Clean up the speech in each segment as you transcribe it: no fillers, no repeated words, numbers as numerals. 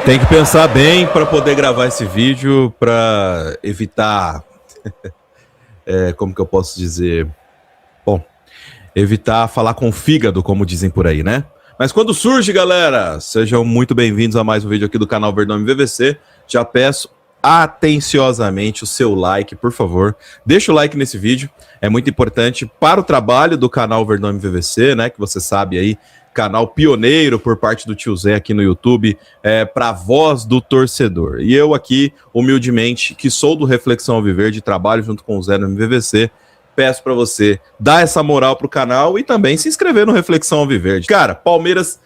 Tem que pensar bem para poder gravar esse vídeo, para evitar, como que eu posso dizer? Bom, evitar falar com o fígado, como dizem por aí, né? Mas quando surge, galera, sejam muito bem-vindos a mais um vídeo aqui do canal Verdão MVVC. Já peço atenciosamente o seu like, por favor. Deixa o like nesse vídeo, é muito importante para o trabalho do canal Verdão MVVC, né? Que você sabe aí, canal pioneiro por parte do tio Zé aqui no YouTube, para a voz do torcedor. E eu aqui, humildemente, que sou do Reflexão Alviverde, trabalho junto com o Zé no MVVC, peço para você dar essa moral pro canal e também se inscrever no Reflexão Alviverde. Cara, Palmeiras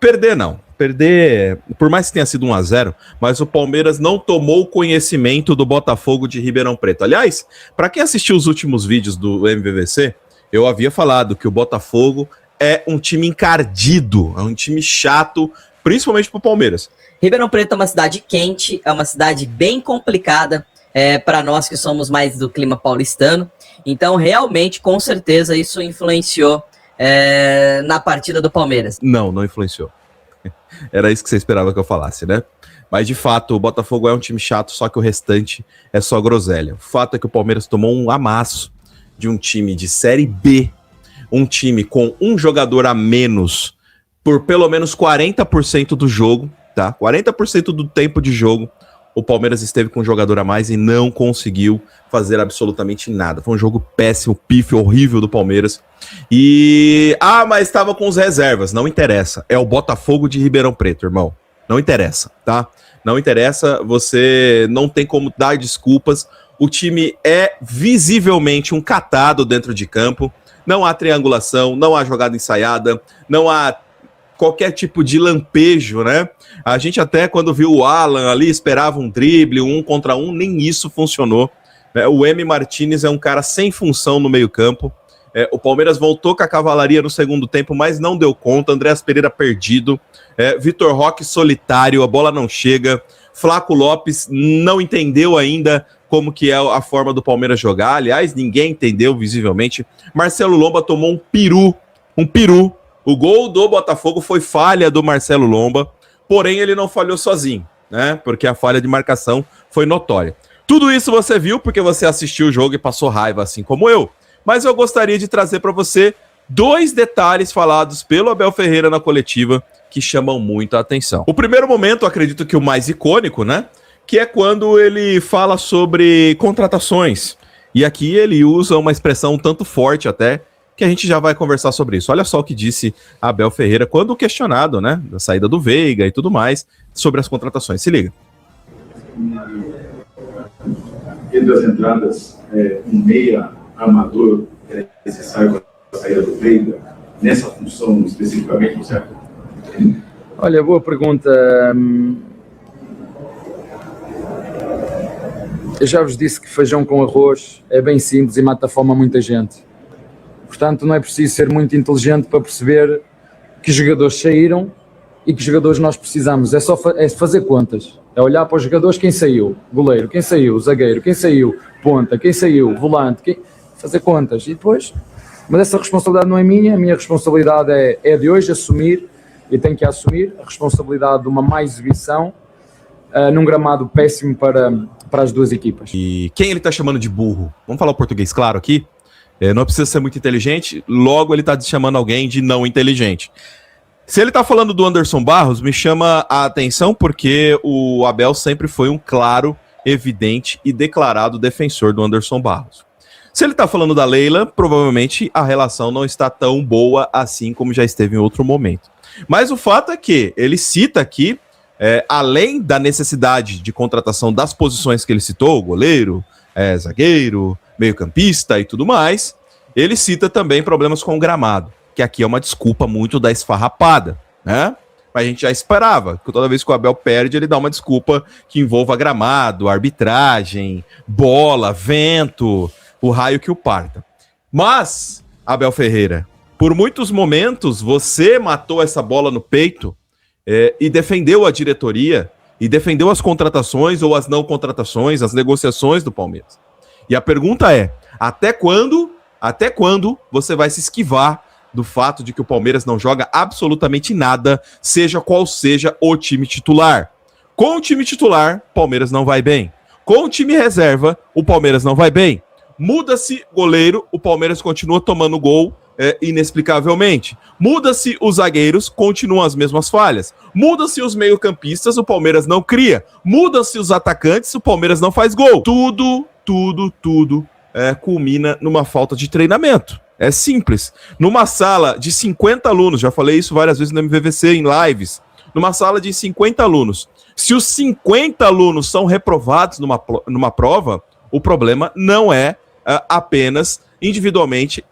perder, por mais que tenha sido 1-0, mas o Palmeiras não tomou conhecimento do Botafogo de Ribeirão Preto. Aliás, para quem assistiu os últimos vídeos do MVVC, eu havia falado que o Botafogo é um time encardido, é um time chato, principalmente pro Palmeiras. Ribeirão Preto é uma cidade quente, é uma cidade bem complicada para nós que somos mais do clima paulistano. Então, realmente, com certeza, isso influenciou na partida do Palmeiras. Não influenciou. Era isso que você esperava que eu falasse, né? Mas, de fato, o Botafogo é um time chato, só que o restante é só groselha. O fato é que o Palmeiras tomou um amasso de um time de Série B, um time com um jogador a menos por pelo menos 40% do jogo, tá? 40% do tempo de jogo, o Palmeiras esteve com um jogador a mais e não conseguiu fazer absolutamente nada. Foi um jogo péssimo, pífio, horrível do Palmeiras. E... mas estava com os reservas. Não interessa. É o Botafogo de Ribeirão Preto, irmão. Não interessa, tá? Não interessa. Você não tem como dar desculpas. O time é visivelmente um catado dentro de campo. Não há triangulação, não há jogada ensaiada, não há qualquer tipo de lampejo, né? A gente até, quando viu o Alan ali, esperava um drible, 1 contra 1, nem isso funcionou. O M. Martinez é um cara sem função no meio-campo. O Palmeiras voltou com a cavalaria no segundo tempo, mas não deu conta. Andréas Pereira perdido. Vitor Roque solitário, a bola não chega. Flaco Lopes não entendeu ainda como que é a forma do Palmeiras jogar. Aliás, ninguém entendeu, visivelmente. Marcelo Lomba tomou um peru. O gol do Botafogo foi falha do Marcelo Lomba, porém ele não falhou sozinho, né? Porque a falha de marcação foi notória. Tudo isso você viu porque você assistiu o jogo e passou raiva, assim como eu. Mas eu gostaria de trazer para você 2 detalhes falados pelo Abel Ferreira na coletiva que chamam muito a atenção. O primeiro momento, acredito que o mais icônico, né? Que é quando ele fala sobre contratações. E aqui ele usa uma expressão um tanto forte até, que a gente já vai conversar sobre isso. Olha só o que disse Abel Ferreira quando questionado, né, da saída do Veiga e tudo mais, sobre as contratações. Se liga. Entre as entradas, um meia armador é necessário para a saída do Veiga, nessa função especificamente, certo? Olha, boa pergunta. Eu já vos disse que feijão com arroz é bem simples e mata a fome a muita gente. Portanto, não é preciso ser muito inteligente para perceber que jogadores saíram e que jogadores nós precisamos. É só fazer contas. É olhar para os jogadores, quem saiu, goleiro, quem saiu, zagueiro, quem saiu, ponta, quem saiu, volante, fazer contas. E depois, mas essa responsabilidade não é minha, a minha responsabilidade é de hoje assumir, e tenho que assumir a responsabilidade de uma má exibição num gramado péssimo para as duas equipas. E quem ele está chamando de burro? Vamos falar o português claro aqui? Não precisa ser muito inteligente, logo ele está chamando alguém de não inteligente. Se ele está falando do Anderson Barros, me chama a atenção porque o Abel sempre foi um claro, evidente e declarado defensor do Anderson Barros. Se ele está falando da Leila, provavelmente a relação não está tão boa assim como já esteve em outro momento. Mas o fato é que ele cita aqui, além da necessidade de contratação das posições que ele citou, goleiro, zagueiro, meio-campista e tudo mais, ele cita também problemas com o gramado, que aqui é uma desculpa muito da esfarrapada, né? Mas a gente já esperava, que toda vez que o Abel perde, ele dá uma desculpa que envolva gramado, arbitragem, bola, vento, o raio que o parta. Mas, Abel Ferreira, por muitos momentos você matou essa bola no peito e defendeu a diretoria, e defendeu as contratações ou as não contratações, as negociações do Palmeiras. E a pergunta é, até quando você vai se esquivar do fato de que o Palmeiras não joga absolutamente nada, seja qual seja o time titular? Com o time titular, Palmeiras não vai bem. Com o time reserva, o Palmeiras não vai bem. Muda-se goleiro, o Palmeiras continua tomando gol inexplicavelmente. Muda-se os zagueiros, continuam as mesmas falhas. Muda-se os meio-campistas, o Palmeiras não cria. Muda-se os atacantes, o Palmeiras não faz gol. Tudo culmina numa falta de treinamento. É simples. Numa sala de 50 alunos, já falei isso várias vezes no MVVC, em lives, numa sala de 50 alunos, se os 50 alunos são reprovados numa prova, o problema não é apenas individualmente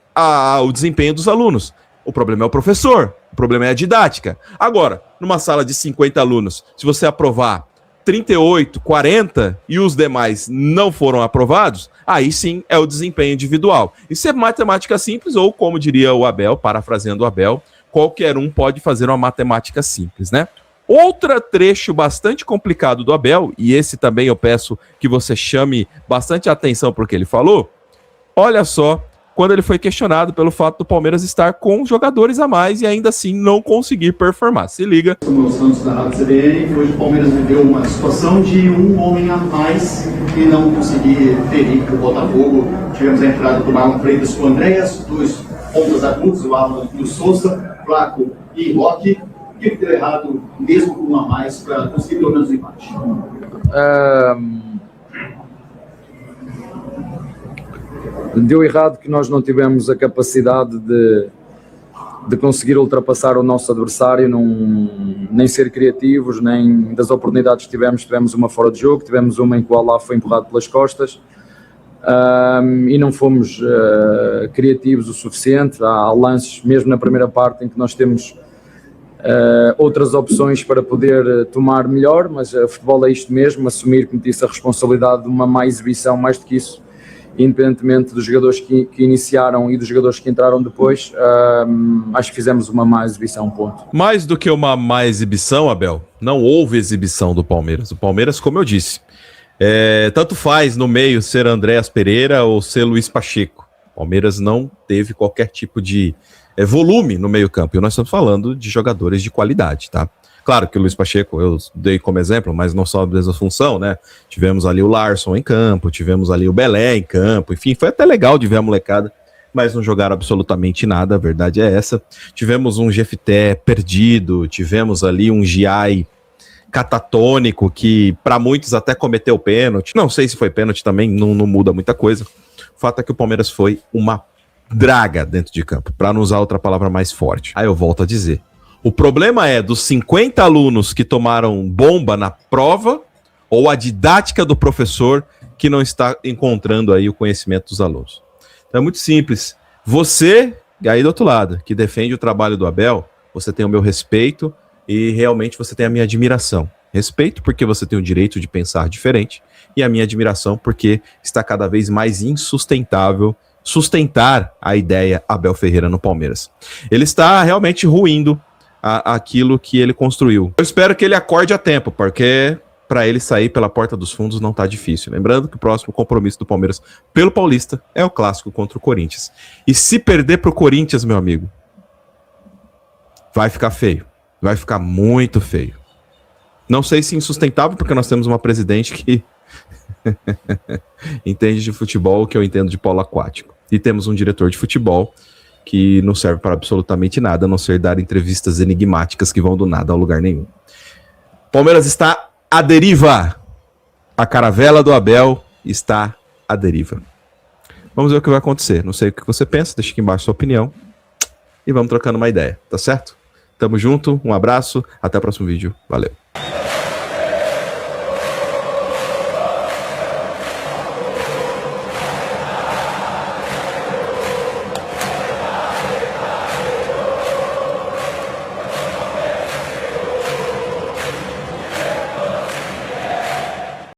o desempenho dos alunos. O problema é o professor, o problema é a didática. Agora, numa sala de 50 alunos, se você aprovar 38, 40 e os demais não foram aprovados, aí sim é o desempenho individual. Isso é matemática simples, ou como diria o Abel, parafraseando o Abel, qualquer um pode fazer uma matemática simples, né? Outro trecho bastante complicado do Abel, e esse também eu peço que você chame bastante atenção para o que ele falou, olha só, quando ele foi questionado pelo fato do Palmeiras estar com jogadores a mais e ainda assim não conseguir performar. Se liga. Samuel Santos da Rádio CBN, hoje o Palmeiras viveu uma situação de um homem a mais e não conseguir ferir o Botafogo. Tivemos a entrada do Marlon Freitas com o Andréas, dois pontas agudos, o Alan e o Souza, Flaco e Roque. O que deu errado, mesmo com um a mais, para conseguir pelo menos o empate? Deu errado que nós não tivemos a capacidade de conseguir ultrapassar o nosso adversário, nem ser criativos, nem das oportunidades que tivemos uma fora de jogo, tivemos uma em que o Alá foi empurrado pelas costas e não fomos criativos o suficiente. Há lances, mesmo na primeira parte, em que nós temos outras opções para poder tomar melhor, mas o futebol é isto mesmo, assumir, como disse, a responsabilidade de uma má exibição, mais do que isso, independentemente dos jogadores que iniciaram e dos jogadores que entraram depois, acho que fizemos uma má exibição, ponto. Mais do que uma má exibição, Abel, não houve exibição do Palmeiras. O Palmeiras, como eu disse, tanto faz no meio ser Andréas Pereira ou ser Luiz Pacheco. O Palmeiras não teve qualquer tipo de volume no meio campo. E nós estamos falando de jogadores de qualidade, tá? Claro que o Luiz Pacheco eu dei como exemplo, mas não só a mesma função, né? Tivemos ali o Larson em campo, tivemos ali o Belé em campo, enfim, foi até legal de ver a molecada, mas não jogaram absolutamente nada, a verdade é essa. Tivemos um Jefté perdido, tivemos ali um Giai catatônico, que para muitos até cometeu pênalti. Não sei se foi pênalti também, não muda muita coisa. O fato é que o Palmeiras foi uma draga dentro de campo, para não usar outra palavra mais forte. Aí eu volto a dizer. O problema é dos 50 alunos que tomaram bomba na prova ou a didática do professor que não está encontrando aí o conhecimento dos alunos. Então é muito simples. Você, aí do outro lado, que defende o trabalho do Abel, você tem o meu respeito e realmente você tem a minha admiração. Respeito porque você tem o direito de pensar diferente e a minha admiração porque está cada vez mais insustentável sustentar a ideia Abel Ferreira no Palmeiras. Ele está realmente ruindo aquilo que ele construiu. Eu espero que ele acorde a tempo, porque para ele sair pela porta dos fundos não tá difícil. Lembrando que o próximo compromisso do Palmeiras pelo Paulista é o clássico contra o Corinthians. E se perder pro Corinthians, meu amigo, vai ficar feio. Vai ficar muito feio. Não sei se insustentável, porque nós temos uma presidente que entende de futebol o que eu entendo de polo aquático. E temos um diretor de futebol que não serve para absolutamente nada, a não ser dar entrevistas enigmáticas que vão do nada a lugar nenhum. Palmeiras está à deriva. A caravela do Abel está à deriva. Vamos ver o que vai acontecer. Não sei o que você pensa, deixa aqui embaixo a sua opinião. E vamos trocando uma ideia, tá certo? Tamo junto, um abraço, até o próximo vídeo. Valeu.